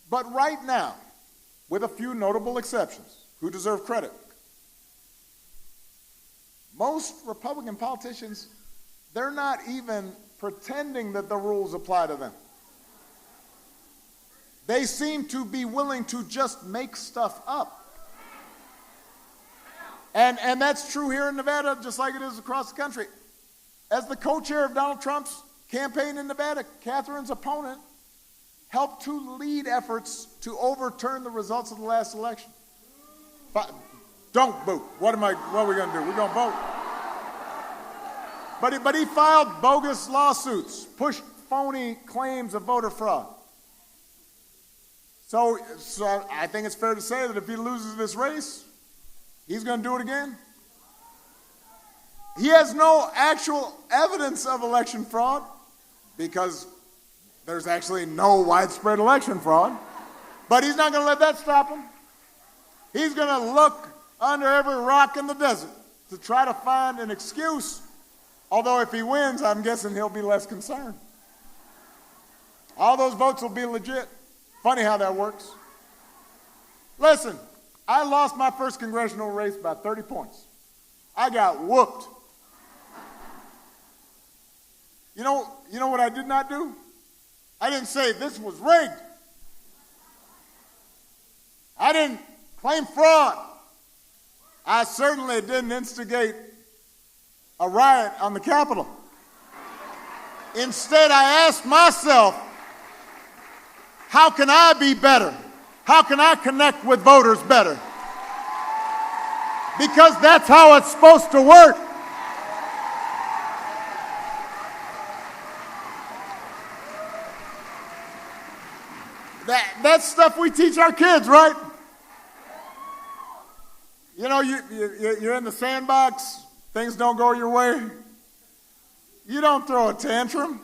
But right now, with a few notable exceptions who deserve credit, most Republican politicians, they're not even pretending that the rules apply to them. They seem to be willing to just make stuff up. And that's true here in Nevada, just like it is across the country. As the co-chair of Donald Trump's campaign in Nevada, Catherine's opponent helped to lead efforts to overturn the results of the last election. But don't vote. What are we going to do? We're going to vote. But he filed bogus lawsuits, pushed phony claims of voter fraud. So I think it's fair to say that if he loses this race, he's going to do it again. He has no actual evidence of election fraud because there's actually no widespread election fraud. But he's not going to let that stop him. He's going to look under every rock in the desert to try to find an excuse. Although if he wins, I'm guessing he'll be less concerned. All those votes will be legit. Funny how that works. Listen, I lost my first congressional race by 30 points. I got whooped. You know what I did not do? I didn't say this was rigged. I didn't claim fraud. I certainly didn't instigate a riot on the Capitol. Instead, I asked myself, how can I be better? How can I connect with voters better? Because that's how it's supposed to work. That's stuff we teach our kids, right? You know, you're in the sandbox, things don't go your way. You don't throw a tantrum.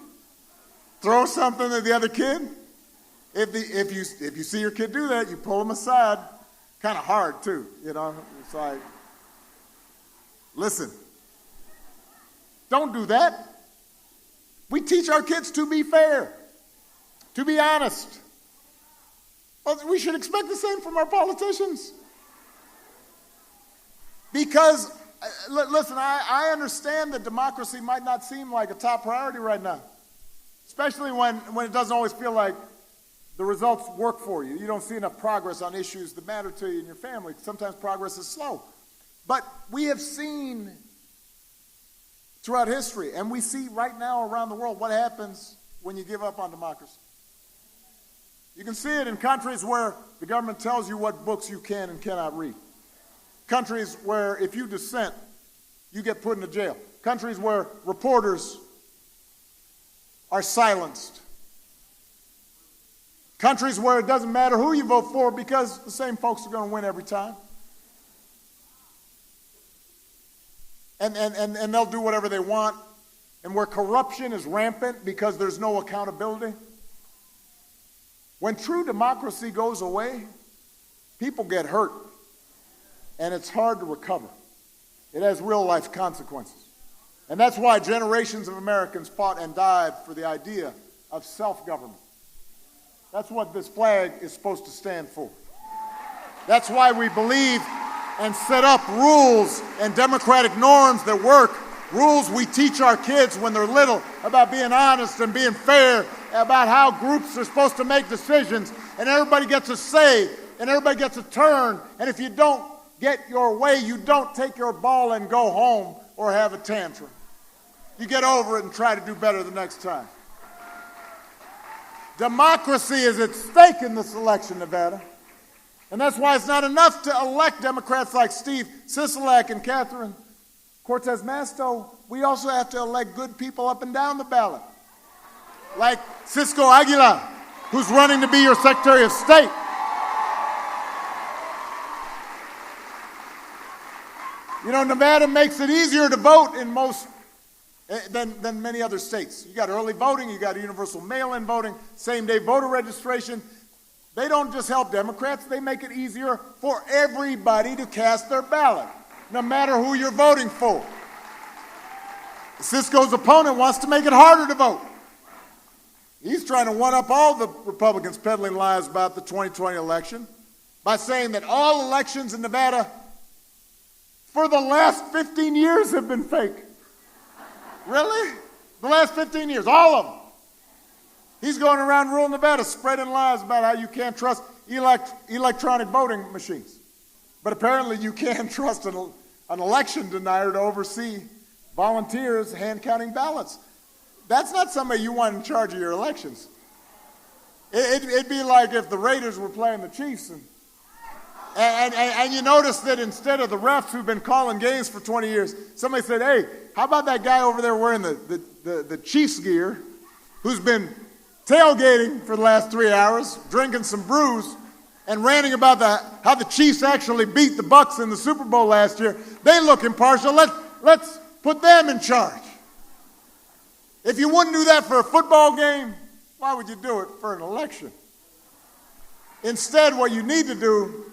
Throw something at the other kid. If you see your kid do that, you pull them aside, kind of hard too, you know. It's like, listen, don't do that. We teach our kids to be fair, to be honest. Well, we should expect the same from our politicians. Because, listen, I understand that democracy might not seem like a top priority right now, especially when it doesn't always feel like the results work for you. You don't see enough progress on issues that matter to you and your family. Sometimes progress is slow. But we have seen throughout history, and we see right now around the world, what happens when you give up on democracy. You can see it in countries where the government tells you what books you can and cannot read. Countries where if you dissent, you get put into jail. Countries where reporters are silenced. Countries where it doesn't matter who you vote for because the same folks are going to win every time. And they'll do whatever they want. And where corruption is rampant because there's no accountability. When true democracy goes away, people get hurt. And it's hard to recover. It has real life consequences. And that's why generations of Americans fought and died for the idea of self-government. That's what this flag is supposed to stand for. That's why we believe and set up rules and democratic norms that work. Rules we teach our kids when they're little about being honest and being fair, about how groups are supposed to make decisions, and everybody gets a say, and everybody gets a turn, and if you don't get your way, you don't take your ball and go home or have a tantrum. You get over it and try to do better the next time. Democracy is at stake in this election, Nevada. And that's why it's not enough to elect Democrats like Steve Sisolak and Catherine Cortez Masto. We also have to elect good people up and down the ballot. Like Cisco Aguilar, who's running to be your Secretary of State. You know, Nevada makes it easier to vote in most than many other states. You got early voting, you got universal mail-in voting, same-day voter registration. They don't just help Democrats, they make it easier for everybody to cast their ballot, no matter who you're voting for. Cisco's opponent wants to make it harder to vote. He's trying to one-up all the Republicans peddling lies about the 2020 election by saying that all elections in Nevada for the last 15 years have been fake. Really? The last 15 years, all of them. He's going around rural Nevada spreading lies about how you can't trust electronic voting machines. But apparently you can trust an election denier to oversee volunteers hand-counting ballots. That's not somebody you want in charge of your elections. It'd be like if the Raiders were playing the Chiefs and you notice that instead of the refs who've been calling games for 20 years, somebody said, hey, how about that guy over there wearing the Chiefs gear who's been tailgating for the last 3 hours, drinking some brews, and ranting about how the Chiefs actually beat the Bucs in the Super Bowl last year. They look impartial. Let's put them in charge. If you wouldn't do that for a football game, why would you do it for an election? Instead, what you need to do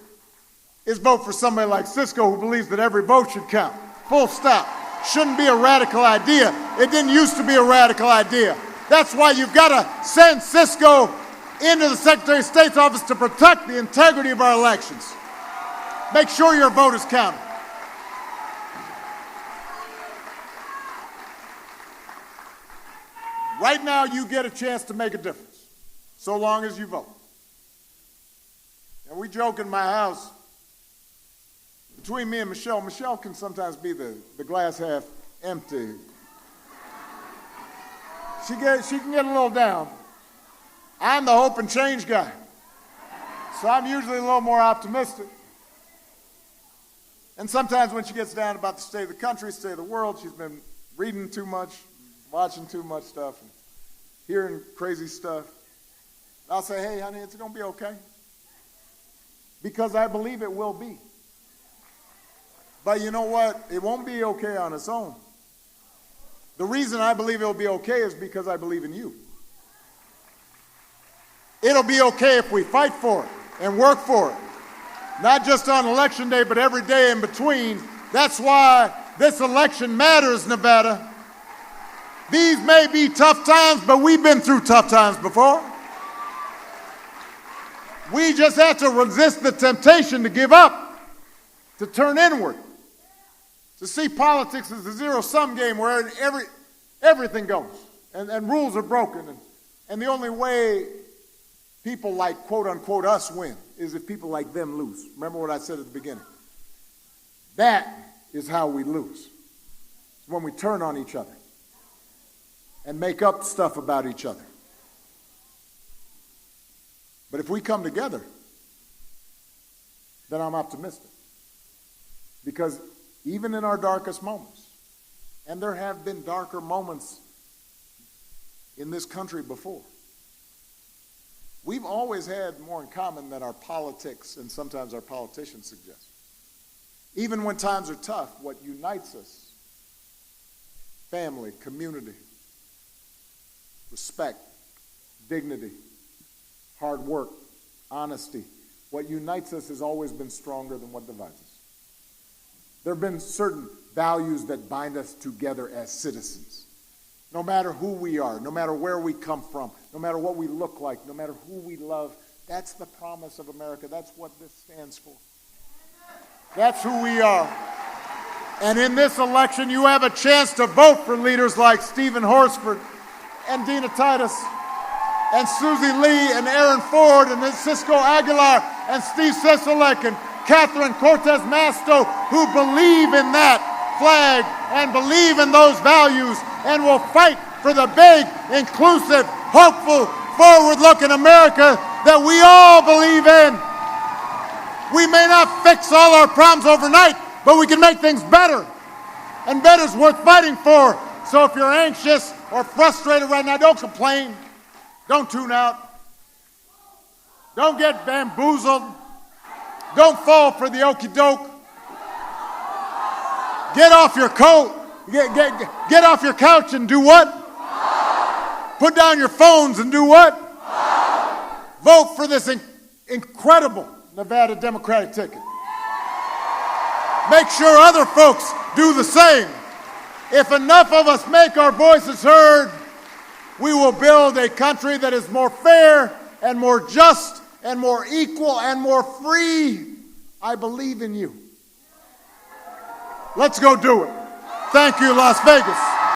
is vote for somebody like Cisco who believes that every vote should count. Full stop. Shouldn't be a radical idea. It didn't used to be a radical idea. That's why you've got to send Cisco into the Secretary of State's office to protect the integrity of our elections. Make sure your vote is counted. Right now, you get a chance to make a difference, so long as you vote. And we joke in my house, between me and Michelle can sometimes be the glass half empty. She can get a little down. I'm the hope and change guy, so I'm usually a little more optimistic. And sometimes when she gets down about the state of the country, state of the world, she's been reading too much, watching too much stuff, and hearing crazy stuff. I'll say, hey, honey, it's going to be okay. Because I believe it will be. But you know what? It won't be okay on its own. The reason I believe it'll be okay is because I believe in you. It'll be okay if we fight for it and work for it. Not just on election day, but every day in between. That's why this election matters, Nevada. These may be tough times, but we've been through tough times before. We just have to resist the temptation to give up, to turn inward, to see politics as a zero-sum game where everything goes and rules are broken. And the only way people like, quote-unquote, us win is if people like them lose. Remember what I said at the beginning. That is how we lose. It's when we turn on each other and make up stuff about each other. But if we come together, then I'm optimistic. Because even in our darkest moments, and there have been darker moments in this country before, we've always had more in common than our politics and sometimes our politicians suggest. Even when times are tough, what unites us, family, community, respect, dignity, hard work, honesty. What unites us has always been stronger than what divides us. There have been certain values that bind us together as citizens. No matter who we are, no matter where we come from, no matter what we look like, no matter who we love, that's the promise of America. That's what this stands for. That's who we are. And in this election, you have a chance to vote for leaders like Stephen Horsford and Dina Titus and Susie Lee and Aaron Ford and Cisco Aguilar and Steve Sisolek and Catherine Cortez Masto, who believe in that flag and believe in those values and will fight for the big, inclusive, hopeful, forward-looking America that we all believe in. We may not fix all our problems overnight, but we can make things better. And better's worth fighting for. So if you're anxious or frustrated right now, don't complain. Don't tune out. Don't get bamboozled. Don't fall for the okie doke. Get off your coat. Get off your couch and do what? Put down your phones and do what? Vote for this incredible Nevada Democratic ticket. Make sure other folks do the same. If enough of us make our voices heard, We will build a country that is more fair and more just and more equal and more free. I believe in you. Let's go do it. Thank you, Las Vegas.